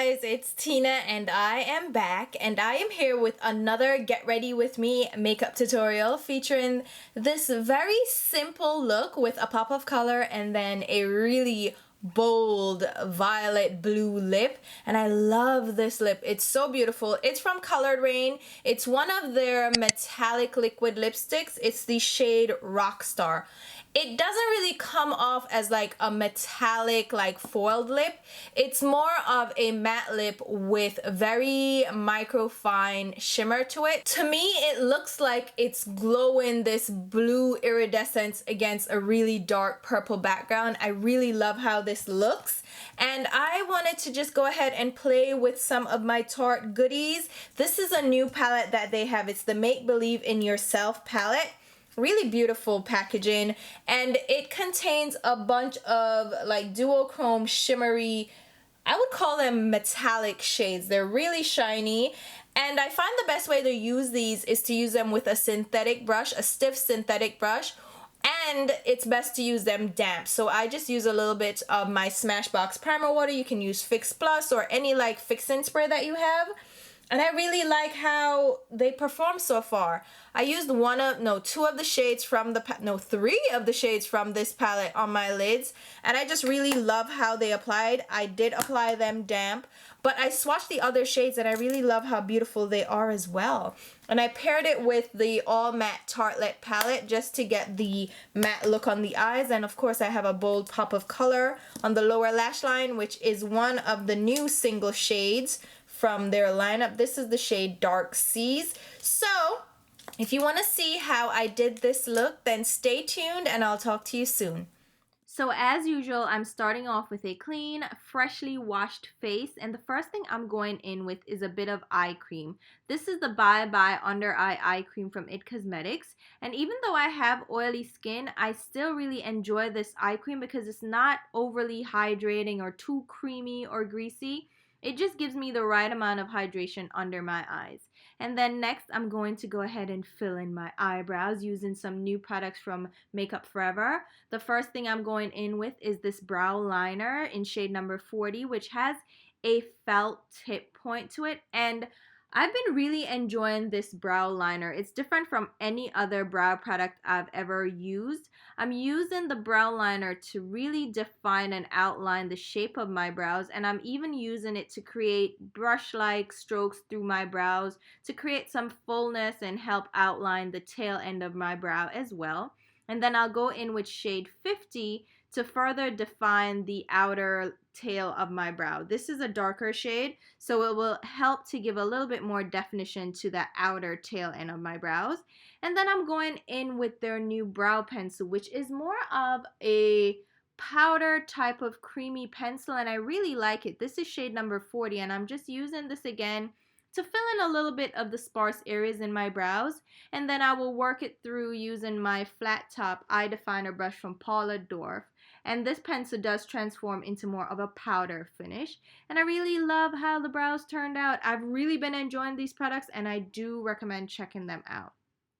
guys, it's Tina and I am back, and I am here with another Get Ready With Me makeup tutorial featuring this very simple look with a pop of color and then a really bold violet blue lip. And I love this lip. It's so beautiful. It's from Raine. It's one of their metallic liquid lipsticks. It's the shade Rockstar. It doesn't really come off as like a metallic like foiled lip. It's more of a matte lip with very microfine shimmer to it. To me, it looks like it's glowing this blue iridescence against a really dark purple background. I really love how this looks. And I wanted to just go ahead and play with some of my Tarte goodies. This is a new palette that they have. It's the Make Believe in Yourself palette. Really beautiful packaging, and it contains a bunch of like duochrome shimmery, I would call them metallic shades. They're really shiny, and I find the best way to use these is to use them with a synthetic brush, a stiff synthetic brush, and it's best to use them damp. So I just use a little bit of my Smashbox primer water. You can use Fix Plus or any like fixing spray that you have. And I really like how they perform so far. I used three of the shades from this palette on my lids. And I just really love how they applied. I did apply them damp, but I swatched the other shades and I really love how beautiful they are as well. And I paired it with the all matte Tartelette palette just to get the matte look on the eyes. And of course I have a bold pop of color on the lower lash line, which is one of the new single shades from their lineup. This is the shade Dark Seas. So if you want to see how I did this look, then stay tuned and I'll talk to you soon. So as usual, I'm starting off with a clean, freshly washed face, and the first thing I'm going in with is a bit of eye cream. This is the Bye Bye Under Eye Cream from IT Cosmetics, and even though I have oily skin, I still really enjoy this eye cream because it's not overly hydrating or too creamy or greasy. It just gives me the right amount of hydration under my eyes. And then next, I'm going to go ahead and fill in my eyebrows using some new products from Makeup Forever. The first thing I'm going in with is this brow liner in shade number 40, which has a felt tip point to it. And I've been really enjoying this brow liner. It's different from any other brow product I've ever used. I'm using the brow liner to really define and outline the shape of my brows, and I'm even using it to create brush-like strokes through my brows to create some fullness and help outline the tail end of my brow as well. And then I'll go in with shade 50 to further define the outer tail of my brow. This is a darker shade, so it will help to give a little bit more definition to that outer tail end of my brows. And then I'm going in with their new brow pencil, which is more of a powder type of creamy pencil, and I really like it. This is shade number 40, and I'm just using this again to fill in a little bit of the sparse areas in my brows, and then I will work it through using my flat top eye definer brush from Paula Dorf. And this pencil does transform into more of a powder finish, and I really love how the brows turned out. I've really been enjoying these products, and I do recommend checking them out.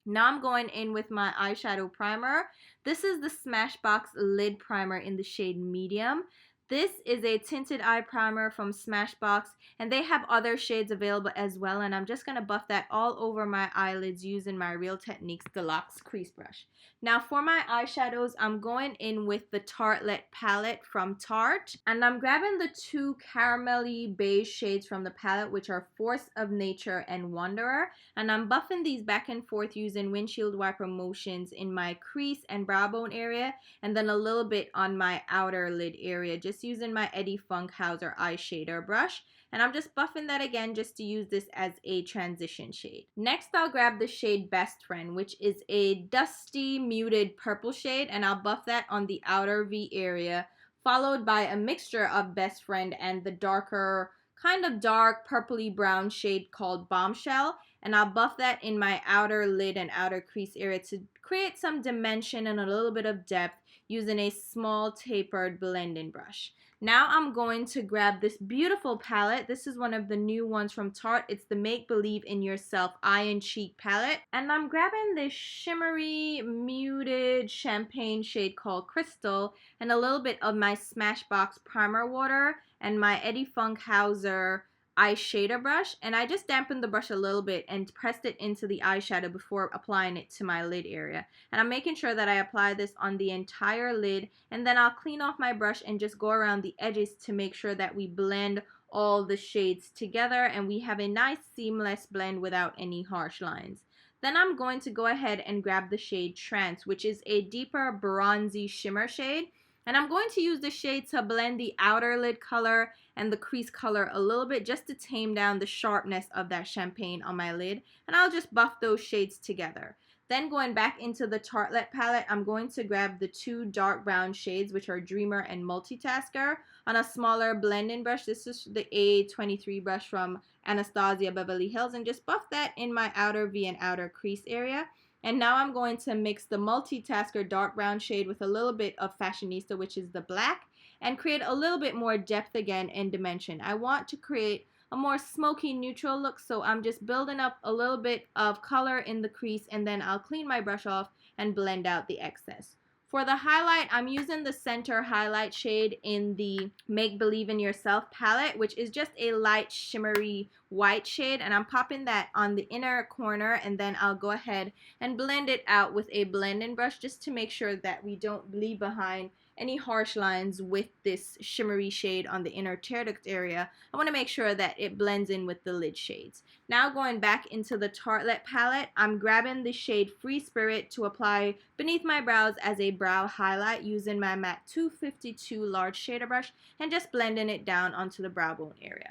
Now I'm going in with my eyeshadow primer. This is the Smashbox Lid Primer in the shade Medium. This is a tinted eye primer from Smashbox, and they have other shades available as well, and I'm just going to buff that all over my eyelids using my Real Techniques Deluxe Crease Brush. Now for my eyeshadows, I'm going in with the Tartelette palette from Tarte, and I'm grabbing the two caramelly beige shades from the palette, which are Force of Nature and Wanderer, and I'm buffing these back and forth using windshield wiper motions in my crease and brow bone area, and then a little bit on my outer lid area, just using my Eddie Funkhouser eyeshadow brush. And I'm just buffing that again just to use this as a transition shade. Next, I'll grab the shade Best Friend, which is a dusty muted purple shade, and I'll buff that on the outer V area, followed by a mixture of Best Friend and the darker, kind of dark purpley brown shade called Bombshell, and I'll buff that in my outer lid and outer crease area to create some dimension and a little bit of depth using a small tapered blending brush. Now I'm going to grab this beautiful palette. This is one of the new ones from Tarte. It's the Make Believe in Yourself Eye and Cheek palette. And I'm grabbing this shimmery, muted champagne shade called Crystal and a little bit of my Smashbox primer water and my Eddie Funkhouser eyeshadow brush, and I just dampened the brush a little bit and pressed it into the eyeshadow before applying it to my lid area. And I'm making sure that I apply this on the entire lid, and then I'll clean off my brush and just go around the edges to make sure that we blend all the shades together and we have a nice seamless blend without any harsh lines. Then I'm going to go ahead and grab the shade Trance, which is a deeper bronzy shimmer shade. And I'm going to use the shade to blend the outer lid color and the crease color a little bit just to tame down the sharpness of that champagne on my lid. And I'll just buff those shades together. Then going back into the Tartelette palette, I'm going to grab the two dark brown shades, which are Dreamer and Multitasker, on a smaller blending brush. This is the A23 brush from Anastasia Beverly Hills, and just buff that in my outer V and outer crease area. And now I'm going to mix the Multitasker dark brown shade with a little bit of Fashionista, which is the black, and create a little bit more depth again in dimension. I want to create a more smoky neutral look, so I'm just building up a little bit of color in the crease, and then I'll clean my brush off and blend out the excess. For the highlight, I'm using the center highlight shade in the Make Believe in Yourself palette, which is just a light shimmery white shade, and I'm popping that on the inner corner, and then I'll go ahead and blend it out with a blending brush just to make sure that we don't leave behind any harsh lines with this shimmery shade on the inner tear duct area. I want to make sure that it blends in with the lid shades. Now going back into the Tartelette palette, I'm grabbing the shade Free Spirit to apply beneath my brows as a brow highlight using my MAC 252 large shader brush and just blending it down onto the brow bone area.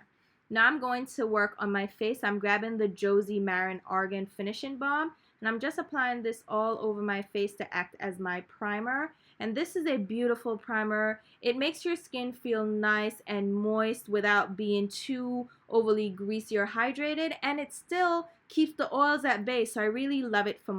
Now I'm going to work on my face. I'm grabbing the Josie Maran Argan Finishing Balm, and I'm just applying this all over my face to act as my primer. And this is a beautiful primer. It makes your skin feel nice and moist without being too overly greasy or hydrated, and it still keeps the oils at bay, so I really love it for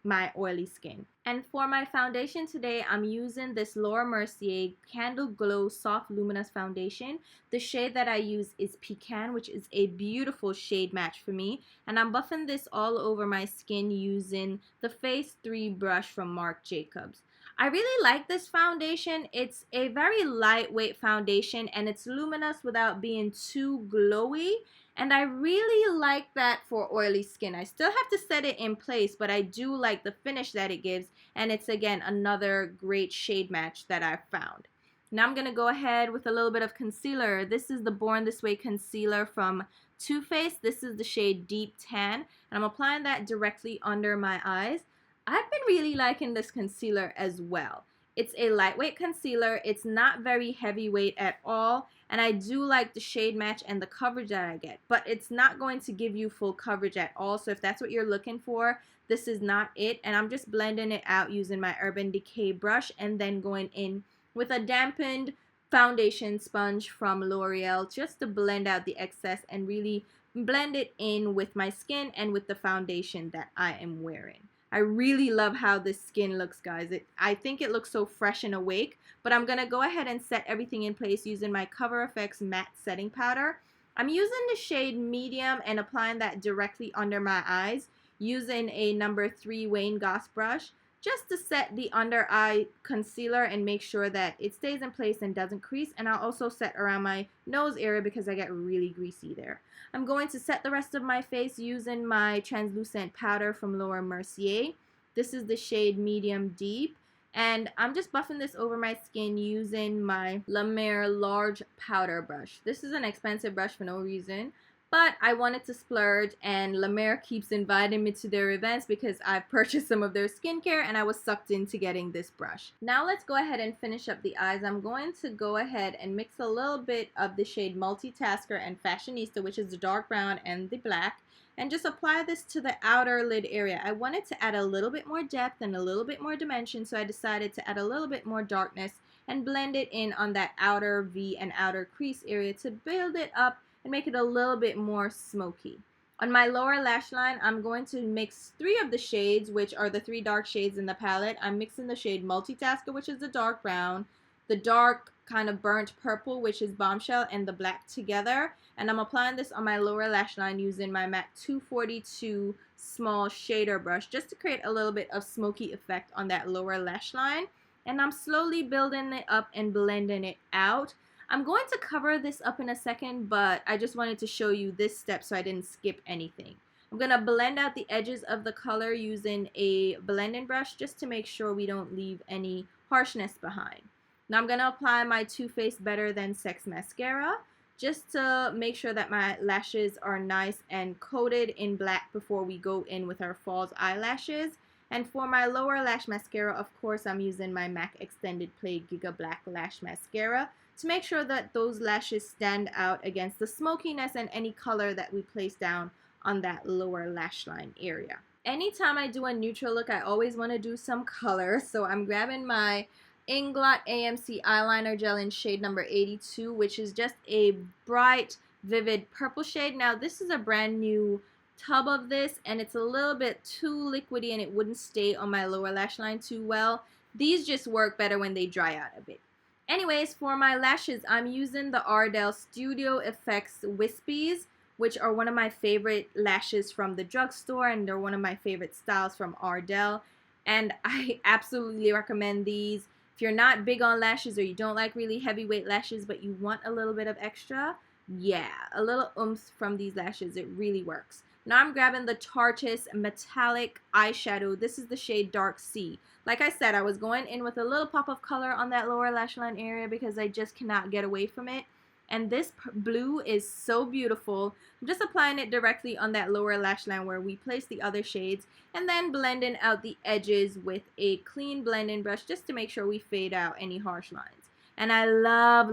my oily skin. And for my foundation today, I'm using this Laura Mercier Candle Glow Soft Luminous Foundation. The shade that I use is Pecan, which is a beautiful shade match for me. And I'm buffing this all over my skin using the Phase 3 brush from Marc Jacobs. I really like this foundation. It's a very lightweight foundation, and it's luminous without being too glowy. And I really like that for oily skin. I still have to set it in place, but I do like the finish that it gives, and it's again another great shade match that I've found. Now I'm going to go ahead with a little bit of concealer. This is the Born This Way concealer from Too Faced. This is the shade Deep Tan, and I'm applying that directly under my eyes. I've been really liking this concealer as well. It's a lightweight concealer. It's not very heavyweight at all, and I do like the shade match and the coverage that I get, but it's not going to give you full coverage at all. So if that's what you're looking for, this is not it. And I'm just blending it out using my Urban Decay brush and then going in with a dampened foundation sponge from L'Oreal just to blend out the excess and really blend it in with my skin and with the foundation that I am wearing. I really love how this skin looks, guys. I think it looks so fresh and awake, but I'm going to go ahead and set everything in place using my Cover FX matte setting powder. I'm using the shade Medium and applying that directly under my eyes using a number 3 Wayne Goss brush just to set the under eye concealer and make sure that it stays in place and doesn't crease. And I'll also set around my nose area because I get really greasy there. I'm going to set the rest of my face using my translucent powder from Laura Mercier. This is the shade Medium Deep. And I'm just buffing this over my skin using my La Mer large powder brush. This is an expensive brush for no reason, but I wanted to splurge, and La Mer keeps inviting me to their events because I've purchased some of their skincare and I was sucked into getting this brush. Now let's go ahead and finish up the eyes. I'm going to go ahead and mix a little bit of the shade Multitasker and Fashionista, which is the dark brown and the black, and just apply this to the outer lid area. I wanted to add a little bit more depth and a little bit more dimension, so I decided to add a little bit more darkness and blend it in on that outer V and outer crease area to build it up and make it a little bit more smoky. On my lower lash line, I'm going to mix 3 of the shades, which are the 3 dark shades in the palette. I'm mixing the shade Multitasker, which is the dark brown, the dark kind of burnt purple, which is Bombshell, and the black together. And I'm applying this on my lower lash line using my MAC 242 small shader brush just to create a little bit of smoky effect on that lower lash line. And I'm slowly building it up and blending it out. I'm going to cover this up in a second, but I just wanted to show you this step so I didn't skip anything. I'm going to blend out the edges of the color using a blending brush just to make sure we don't leave any harshness behind. Now I'm going to apply my Too Faced Better Than Sex mascara just to make sure that my lashes are nice and coated in black before we go in with our false eyelashes. And for my lower lash mascara, of course, I'm using my MAC Extended Play Giga Black Lash Mascara to make sure that those lashes stand out against the smokiness and any color that we place down on that lower lash line area. Anytime I do a neutral look, I always want to do some color. So I'm grabbing my Inglot AMC eyeliner gel in shade number 82, which is just a bright, vivid purple shade. Now, this is a brand new tub of this, and it's a little bit too liquidy and it wouldn't stay on my lower lash line too well. These just work better when they dry out a bit. Anyways, for my lashes, I'm using the Ardell Studio Effects Wispies, which are one of my favorite lashes from the drugstore, and they're one of my favorite styles from Ardell. And I absolutely recommend these. If you're not big on lashes or you don't like really heavyweight lashes but you want a little bit of extra, yeah, a little oomph from these lashes, it really works. Now I'm grabbing the Tarteist Metallic Eyeshadow. This is the shade Dark Sea. Like I said, I was going in with a little pop of color on that lower lash line area because I just cannot get away from it. And this blue is so beautiful. I'm just applying it directly on that lower lash line where we place the other shades, and then blending out the edges with a clean blending brush just to make sure we fade out any harsh lines. And I love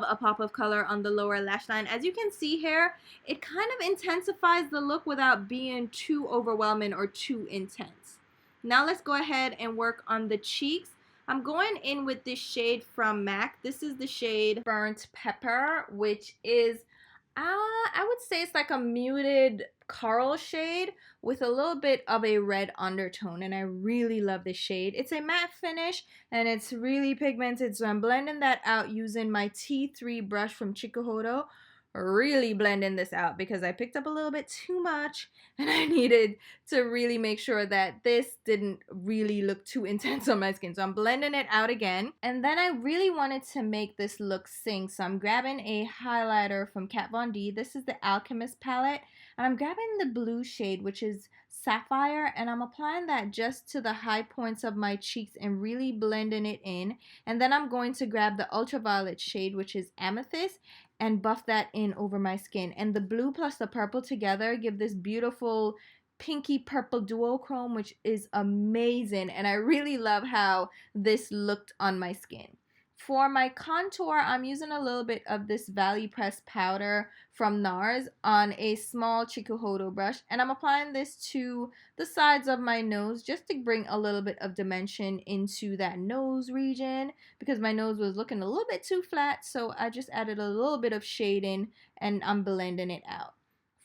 a pop of color on the lower lash line. As you can see here, it kind of intensifies the look without being too overwhelming or too intense. Now let's go ahead and work on the cheeks. I'm going in with this shade from MAC. This is the shade Burnt Pepper, which is, I would say it's like a muted coral shade with a little bit of a red undertone, and I really love this shade. It's a matte finish and it's really pigmented, so I'm blending that out using my T3 brush from Chikuhodo. Really blending this out because I picked up a little bit too much and I needed to really make sure that this didn't really look too intense on my skin. So I'm blending it out again. And then I really wanted to make this look sing. So I'm grabbing a highlighter from Kat Von D. This is the Alchemist palette. And I'm grabbing the blue shade, which is Sapphire, and I'm applying that just to the high points of my cheeks and really blending it in. And then I'm going to grab the ultraviolet shade, which is Amethyst, and buff that in over my skin. And the blue plus the purple together give this beautiful pinky purple duochrome, which is amazing, and I really love how this looked on my skin. For my contour, I'm using a little bit of this Valley Press powder from NARS on a small Chikuhodo brush, and I'm applying this to the sides of my nose just to bring a little bit of dimension into that nose region because my nose was looking a little bit too flat, so I just added a little bit of shading and I'm blending it out.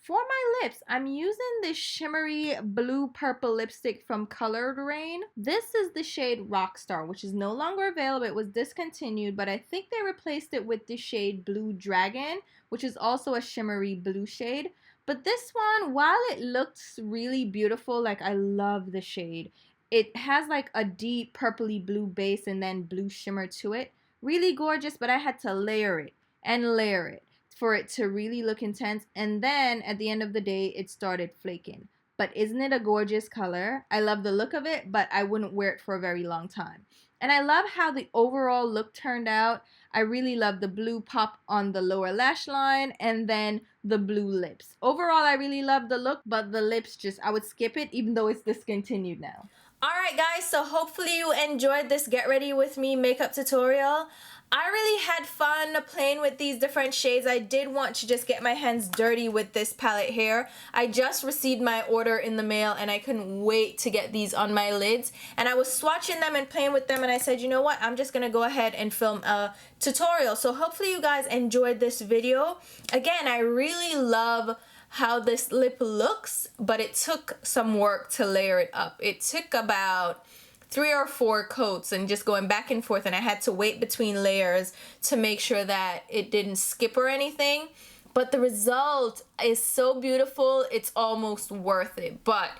For my lips, I'm using this shimmery blue-purple lipstick from Colored Raine. This is the shade Rockstar, which is no longer available. It was discontinued, but I think they replaced it with the shade Blue Dragon, which is also a shimmery blue shade. But this one, while it looks really beautiful, like I love the shade, it has like a deep purpley blue base and then blue shimmer to it. Really gorgeous, but I had to layer it and layer it for it to really look intense, and then at the end of the day it started flaking. But isn't it a gorgeous color? I love the look of it, but I wouldn't wear it for a very long time. And I love how the overall look turned out. I really love the blue pop on the lower lash line and then the blue lips. Overall, I really love the look, but the lips just, I would skip it even though it's discontinued now. Alright guys, so hopefully you enjoyed this Get Ready With Me makeup tutorial. I really had fun playing with these different shades. I did want to just get my hands dirty with this palette here. I just received my order in the mail and I couldn't wait to get these on my lids. And I was swatching them and playing with them and I said, you know what, I'm just gonna go ahead and film a tutorial. So hopefully you guys enjoyed this video. Again, I really love how this lip looks, but it took some work to layer it up. It took about 3 or 4 coats and just going back and forth, and I had to wait between layers to make sure that it didn't skip or anything. But the result is so beautiful, it's almost worth it. But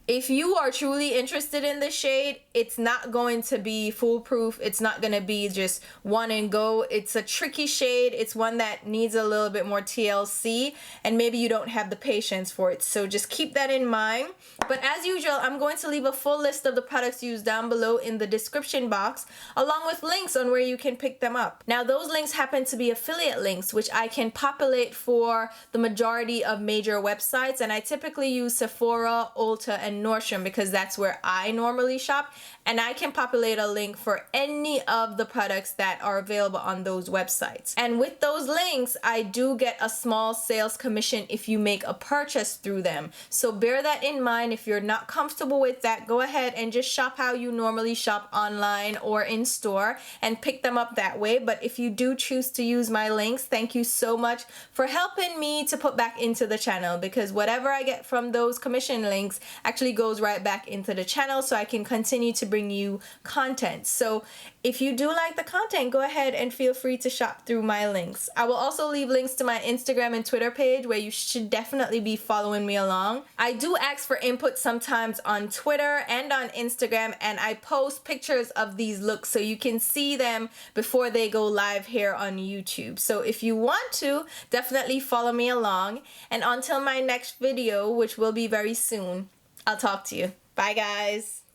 if you are truly interested in the shade, it's not going to be foolproof. It's not going to be just one and go. It's a tricky shade. It's one that needs a little bit more TLC, and maybe you don't have the patience for it. So just keep that in mind. But as usual, I'm going to leave a full list of the products used down below in the description box, along with links on where you can pick them up. Now, those links happen to be affiliate links, which I can populate for the majority of major websites, and I typically use Sephora, Ulta, and Nordstrom because that's where I normally shop, and I can populate a link for any of the products that are available on those websites. And with those links, I do get a small sales commission if you make a purchase through them. So bear that in mind. If you're not comfortable with that, go ahead and just shop how you normally shop online or in store and pick them up that way. But if you do choose to use my links, thank you so much for helping me to put back into the channel, because whatever I get from those commission links actually goes right back into the channel so I can continue to bring you content. So if you do like the content, go ahead and feel free to shop through my links. I will also leave links to my Instagram and Twitter page where you should definitely be following me along. I do ask for input sometimes on Twitter and on Instagram, and I post pictures of these looks so you can see them before they go live here on YouTube. So if you want to, definitely follow me along. And until my next video, which will be very soon, I'll talk to you. Bye, guys.